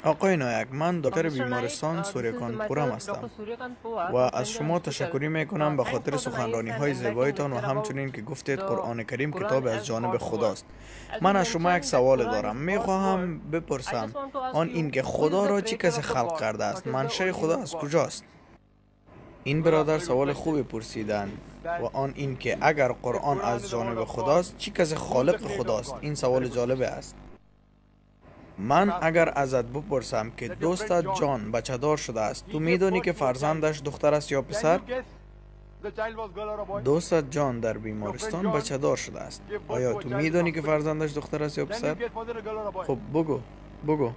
آقای نایک، من دکتر بیمارستان سوریکانپورم هستم و از شما تشکر می کنم به خاطر سخنرانی های زیبایتان و همچنین که گفتید قرآن کریم کتاب از جانب خداست. من از شما یک سوال دارم. می خواهم بپرسم آن این که خدا را چه کسی خلق کرده است؟ منشأ خدا از کجاست؟ این برادر سوال خوبی پرسیدند و آن این که اگر قرآن از جانب خداست چه کسی خالق خداست؟ این سوال جالب است. من اگر ازت بپرسم که دوستت جان بچه دار شده است، تو میدونی که فرزندش دختر است یا پسر؟ دوستت جان در بیمارستان بچه دار شده است. آیا تو میدونی که فرزندش دختر است یا پسر؟ خب بگو.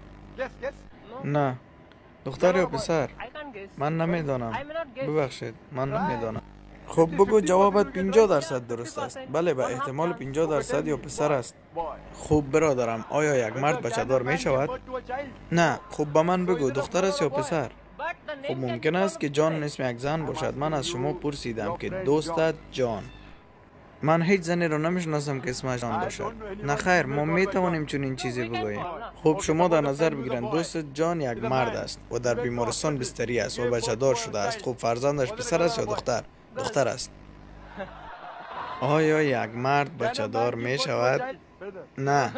نه، دختر یا پسر؟ من نمیدانم. ببخشید، من نمیدانم. خب بگو جوابت 50% درست است. بله، به احتمال 50% یا پسر است. خوب برادرم، آیا یک مرد بچه دار می شود؟ نه. خب به من بگو دختر است یا پسر؟ خب ممکن است که جان اسم یک زن باشد. من از شما پرسیدم که دوستت جان. من هیچ زنی را نمیشناسم که اسمش جان باشد. نه خیر، ما می توانیم چنین چیزی بگوییم. خب شما در نظر بگیرید دوست جان یک مرد است و در بیمارستان بستری است و بچه دار شده است. خب فرزندش پسر است یا دختر؟ دختر است. آیا یک مرد بچه دار می شود؟ نه.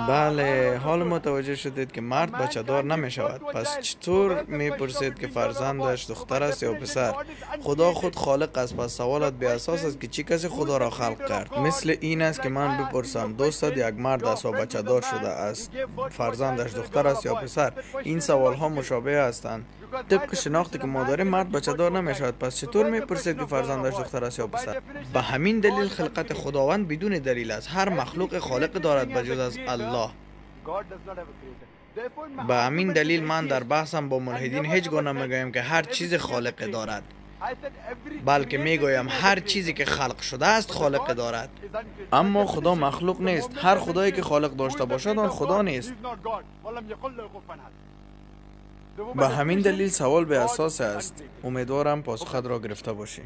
بله، حال متوجه شدید که مرد بچه دار نمی شود. پس چطور می پرسید که فرزندش دختر است یا پسر؟ خدا خود خالق است. پس سوالت به اساس است که چی کسی خدا را خلق کرد. مثل این است که من بپرسم دوستت یک مرد است و بچه دار شده است، فرزندش دختر است یا پسر؟ این سوال ها مشابه هستند. طبق شناختی که ما داریم مرد بچه دار نمی شود. پس چطور می پرسید که فرزندش دختر است یا پسر؟ به همین دلیل خلقت خداوند بدون دلیل است. هر مخلوق خالق دارد بجز از الله. به همین دلیل من در بحثم با ملحدین هیچگاه نمیگویم که هر چیز خالق دارد، بلکه میگویم هر چیزی که خلق شده است خالق دارد. اما خدا مخلوق نیست. هر خدایی که خالق داشته باشد آن خدا نیست. به همین دلیل سوال به اساس است. امیدوارم پاسخت را گرفته باشی.